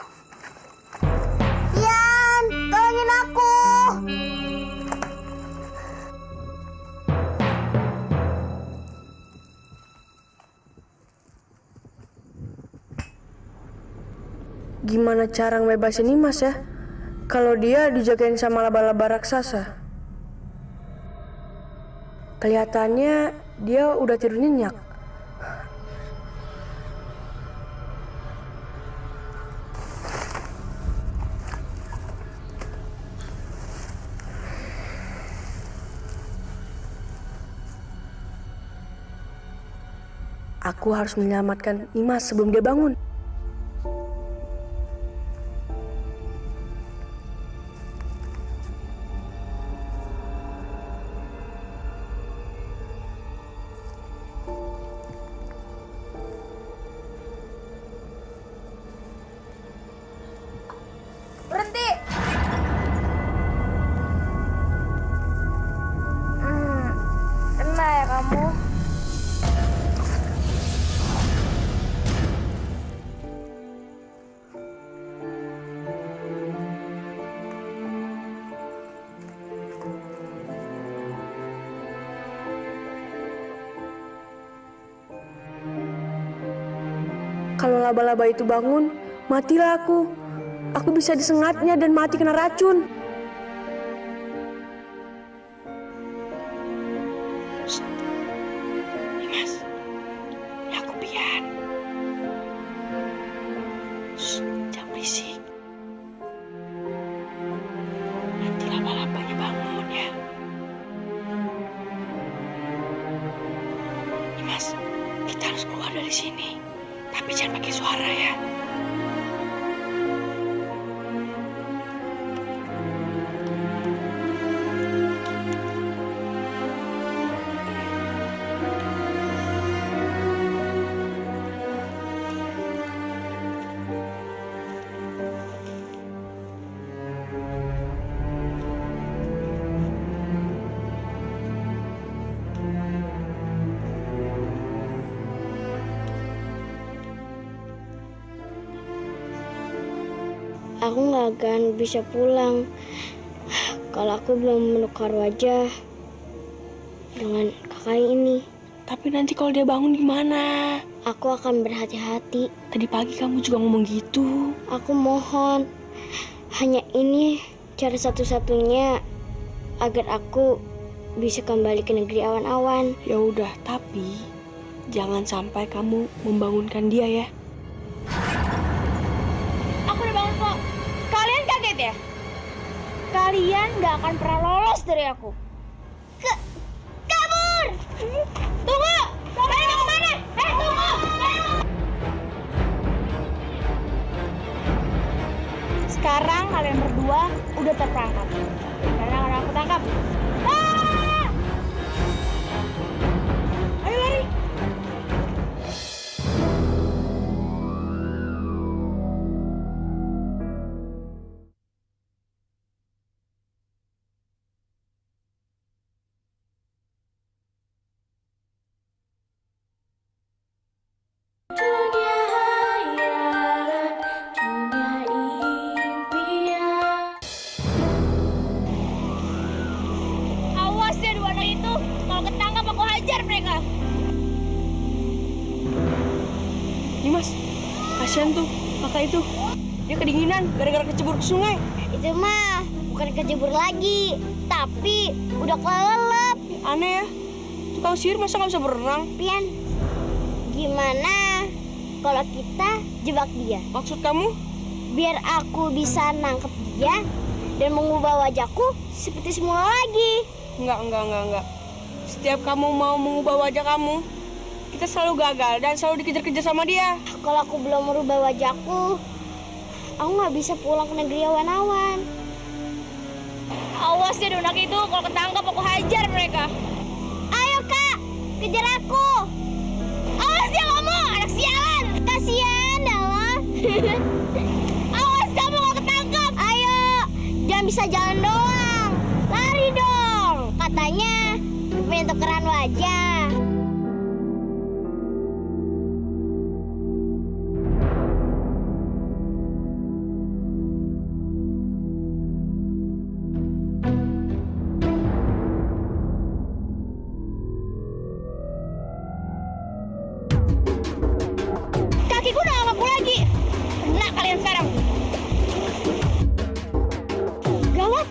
Pian, tolongin aku. Gimana cara ngebebasin Nimas ya? Kalau dia dijagain sama laba-laba raksasa. Kelihatannya dia udah tidur nyenyak. Aku harus menyelamatkan Nimas sebelum dia bangun. Berhenti! Kena ya kamu? Kalau laba-laba itu bangun, matilah aku. Aku bisa disengatnya dan mati kena racun. Nimas, ini aku Pian. Jangan berisik. Nanti laba-labanya bangun ya. Nimas, kita harus keluar dari sini. Tapi jangan pakai suara ya. Aku nggak akan bisa pulang kalau aku belum menukar wajah dengan kakak ini. Tapi nanti kalau dia bangun gimana? Aku akan berhati-hati. Tadi pagi kamu juga ngomong gitu. Aku mohon, hanya ini cara satu-satunya agar aku bisa kembali ke negeri awan-awan. Ya udah, tapi jangan sampai kamu membangunkan dia ya. Aku udah bangun kok. Kalian kaget ya? Kalian gak akan pernah lolos dari aku. Kabur! Tunggu! Kalian mau kemana? Tunggu! Sekarang kalian berdua udah terperangkap. Karena akan aku tangkap. Ah! Ayo lari! Awas ya dua anak itu, kalau ketangkap aku hajar mereka. Nimas, kasih Kasihan tuh kakak itu. Dia kedinginan gara-gara kecebur ke sungai. Itu mah bukan kejebur lagi, tapi udah kelelep. Aneh ya, tukang sihir masa nggak bisa berenang? Pian, gimana kalau kita jebak dia? Maksud kamu? Biar aku bisa nangkep dia dan mengubah wajahku seperti semula lagi. Enggak. Setiap kamu mau mengubah wajah kamu, kita selalu gagal dan selalu dikejar-kejar sama dia. Kalau aku belum merubah wajahku, aku nggak bisa pulang ke negeri awan-awan. Awas ya anak itu, kalau ketangkap aku hajar mereka. Ayo kak, kejar aku. Awas ya kamu, anak sialan. Kasian Dala. Awas kamu kalau ketangkap. Ayo, jangan bisa jalan doang. Lari dong. Katanya pengen tukeran wajah. Kakiku udah gak kaku lagi. Kena kalian sekarang. Gawat,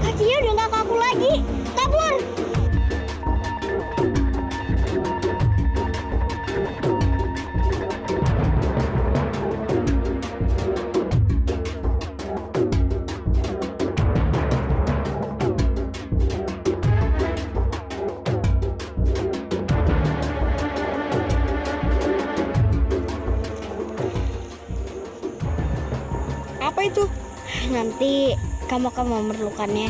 kakinya udah gak kaku lagi. Kabur. Apa itu? Nanti kamu akan memerlukannya.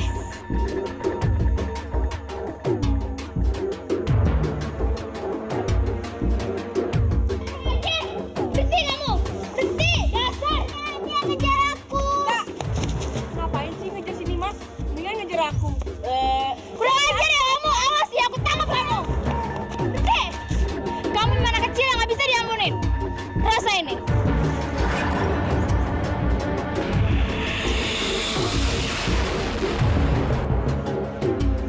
Berhenti kamu. Berhenti, dasar. Dia ngejar aku. Ngapain sih ngejar sini mas? Mendingan ngejar aku. Kurang ajar ya kamu. Awas ya, aku tangkap kamu. Berhenti. Kamu memang anak kecil yang gak bisa diampunin. Rasa ini.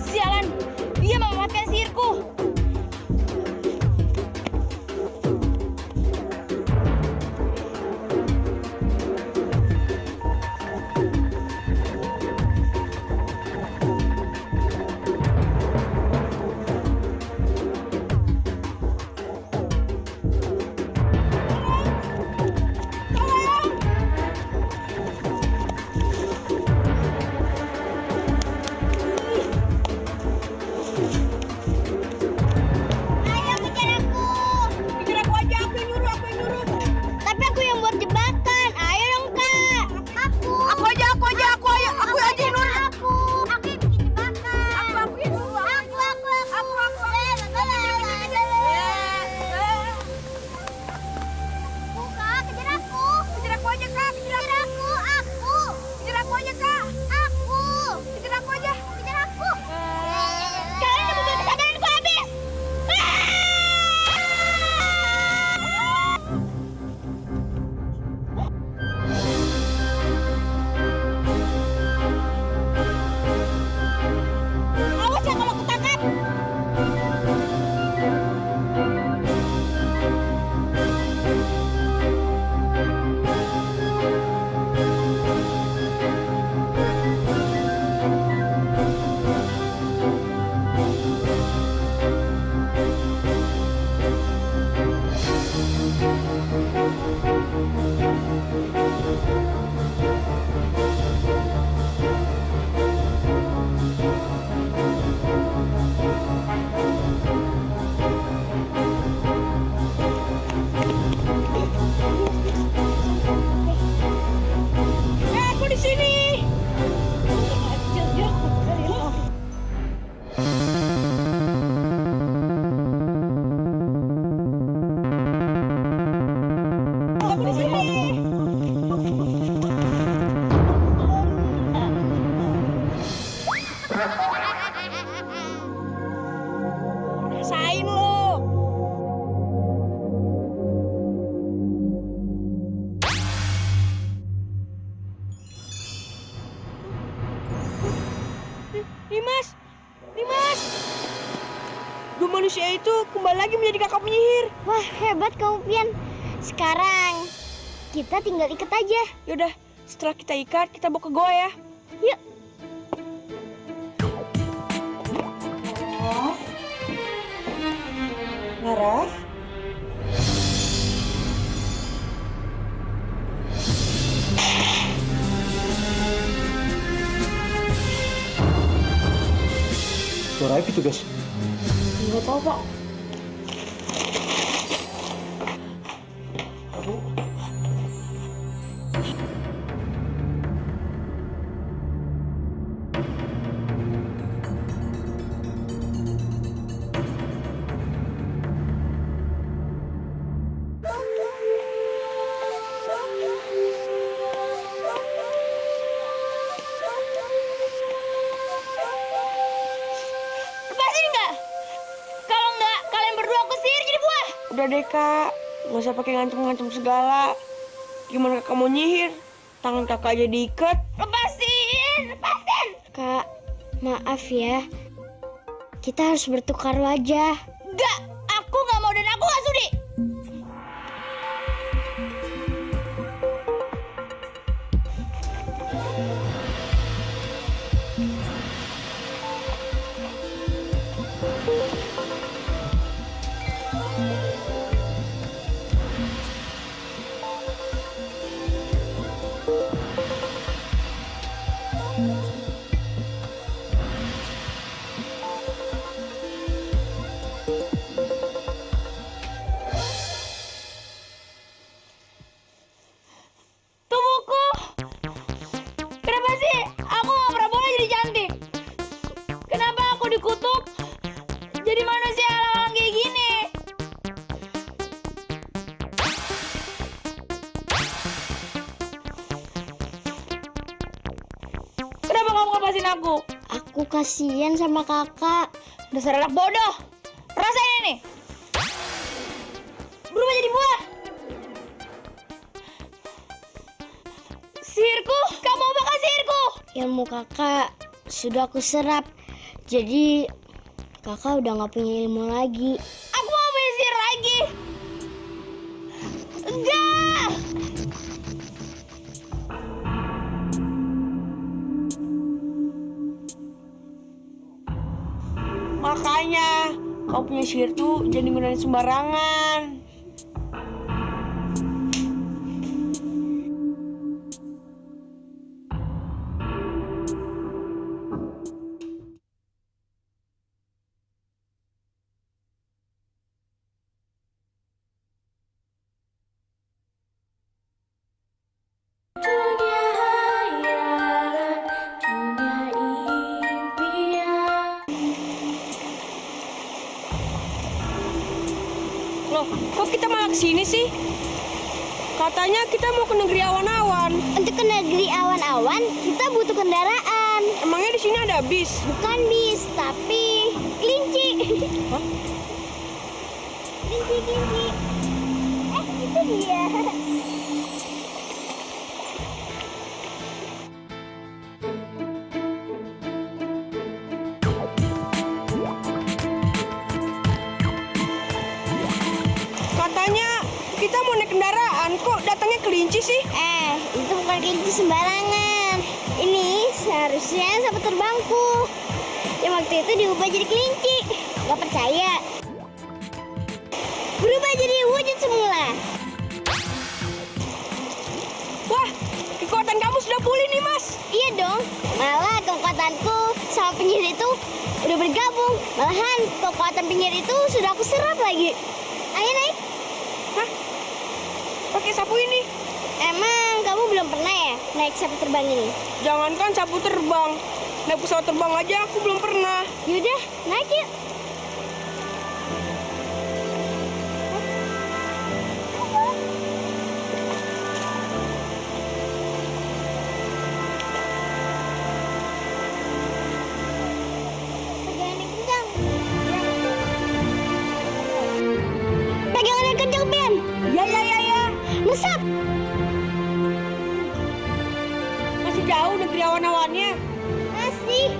Sialan, dia memanfaatkan sihirku. Ayo kejar aku. Kejar aku aja, aku yang nyuruh. Tapi aku yang buat jebakan. Ayo dong kak. Aku aja yang nyuruh. Aku yang bikin jebakan. Aku yang nyuruh. Kak, kejar aku. Kejar aku aja kak. Kejar aku. Kejar aku aja kak. Kejar aku aja. Kejar aku. Kalian udah membuat kesabaranku habis. Awas ya kalau ketangkap. Aku di sini. Aku di sini. Rasain lo. Dimas. Dua manusia itu kembali lagi menjadi kakak penyihir. Wah, hebat kamu, Pian. Sekarang kita tinggal ikat aja. Yaudah, setelah kita ikat, kita bawa ke goa ya. Yuk. Laras? Suara apa itu, guys? Nggak tahu, Pak. Lepasin nggak? Kalau nggak, kalian berdua aku sihir jadi buah. Udah deh, Kak. Nggak usah pakai ngancem-ngancem segala. Gimana Kakak mau nyihir? Tangan Kakak aja diikat. Lepasin, lepasin. Kak, maaf ya. Kita harus bertukar wajah. Nggak, aku nggak mau dan aku nggak sudi. Tubuhku, kenapa sih aku nggak pernah boleh jadi cantik? Kenapa aku dikutuk jadi manusia alang-alang kayak gini? Kenapa kamu lepasin aku? Aku kasihan sama kakak. Dasar anak bodoh. Rasain ini. Berubah jadi buah. Sihirku, kamu bakal sihirku. Ilmu kakak sudah aku serap. Jadi kakak udah nggak punya ilmu lagi. Aku mau punya sihir lagi. Enggak. Makanya, kau punya sihir tuh jangan digunain sembarangan. Loh, kok kita malah kesini sih? Katanya kita mau ke negeri awan-awan. Untuk ke negeri awan-awan, kita butuh kendaraan. Emangnya di sini ada bis? Bukan bis, tapi kelinci. Hah? Kelinci. Itu dia. Katanya kita mau naik kendaraan, kok datangnya kelinci sih? Itu bukan kelinci sembarangan. Ini seharusnya sapu terbangku. Yang waktu itu diubah jadi kelinci. Gak percaya? Berubah jadi wujud semula. Wah, kekuatan kamu sudah pulih nih, Mas. Iya dong. Malah kekuatanku sama penyihir itu udah bergabung. Malahan kekuatan penyihir itu sudah aku serap lagi. Ayo naik. Hah? Pakai sapu ini? Emang kamu belum pernah ya naik sapu terbang ini? Jangankan sapu terbang, naik pesawat terbang aja aku belum pernah. Yaudah, naik yuk. Pegangan yang kencang, Ben. Ya. Mesat. Masih jauh negeri awan-awannya. Masih.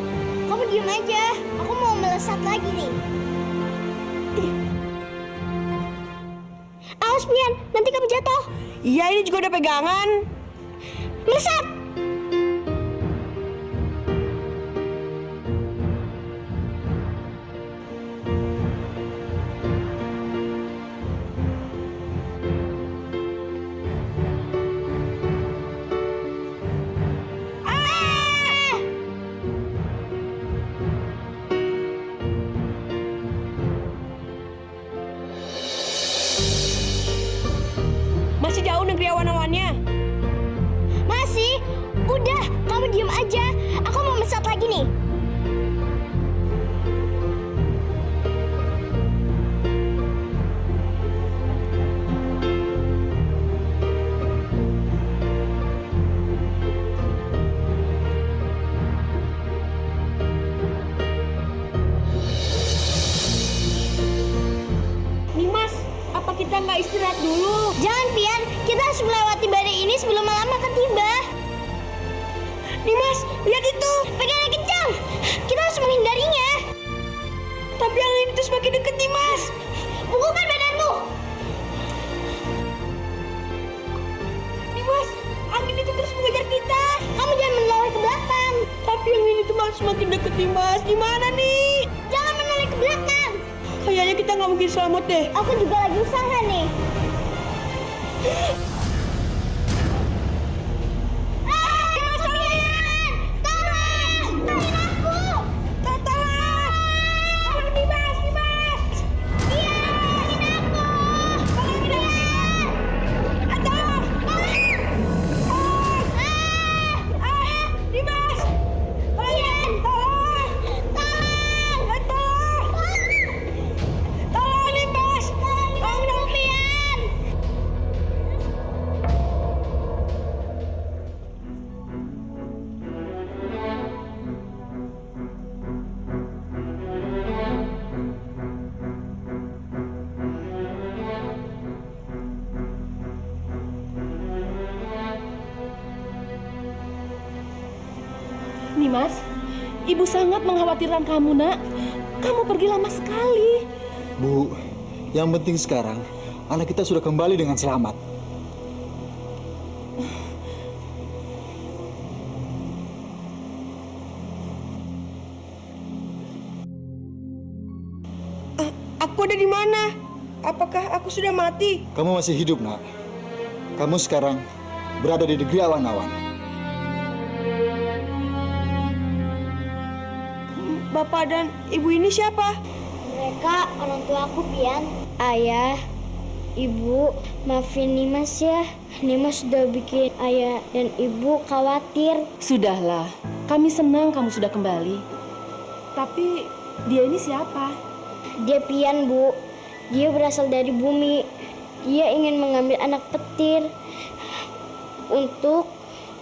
Kamu diem aja. Aku mau melesat lagi nih. Awas Pian, nanti kamu jatuh. Iya, ini juga udah pegangan. Melesat. Masih jauh negeri awan-awannya. Masih? Udah, kamu diem aja. Aku mau melesat lagi nih. Nimas, apa kita nggak istirahat dulu? Jangan, Pian. Kita harus melewati badai ini sebelum malam akan tiba. Nimas, lihat itu. Pegangnya kencang. Kita harus menghindarinya. Tapi angin itu semakin dekat, Nimas. Pukulkan badanmu. Nimas, angin itu terus mengejar kita. Kamu jangan menoleh ke belakang. Tapi angin itu malah semakin dekat, Nimas. Gimana nih? Jangan menoleh ke belakang. Kayaknya kita nggak mungkin selamat deh. Aku juga lagi usaha nih. Nimas, ibu sangat mengkhawatirkan kamu, nak. Kamu pergi lama sekali. Bu, yang penting sekarang anak kita sudah kembali dengan selamat. Aku ada di mana? Apakah aku sudah mati? Kamu masih hidup, nak. Kamu sekarang berada di negeri awan-awan. Bapak dan ibu ini siapa? Mereka orang tua aku, Pian. Ayah, ibu, maafin Nimas ya. Nimas sudah bikin ayah dan ibu khawatir. Sudahlah, kami senang kamu sudah kembali. Tapi dia ini siapa? Dia Pian, Bu. Dia berasal dari bumi. Dia ingin mengambil anak petir untuk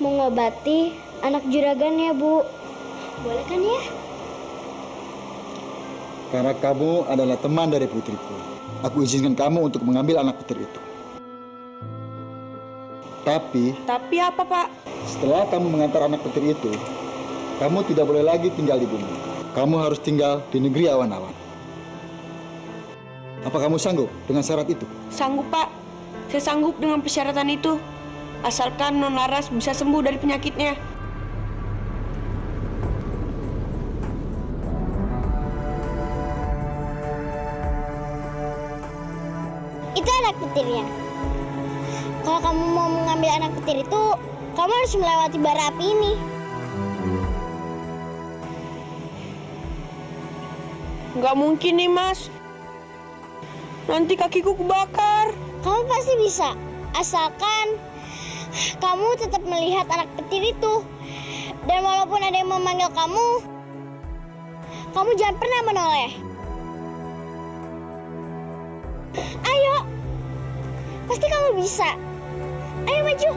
mengobati anak juragannya, Bu. Boleh kan ya? Karena kamu adalah teman dari putriku. Aku izinkan kamu untuk mengambil anak petir itu. Tapi apa, Pak? Setelah kamu mengantar anak petir itu, kamu tidak boleh lagi tinggal di bumi. Kamu harus tinggal di negeri awan-awan. Apa kamu sanggup dengan syarat itu? Sanggup, Pak. Saya sanggup dengan persyaratan itu. Asalkan Non Laras bisa sembuh dari penyakitnya. Itu anak petirnya. Kalau kamu mau mengambil anak petir itu, kamu harus melewati bara api ini. Nggak mungkin nih, Mas. Nanti kakiku kebakar. Kamu pasti bisa, asalkan kamu tetap melihat anak petir itu. Dan walaupun ada yang memanggil kamu jangan pernah menoleh. Ayo, pasti kamu bisa. Ayo maju.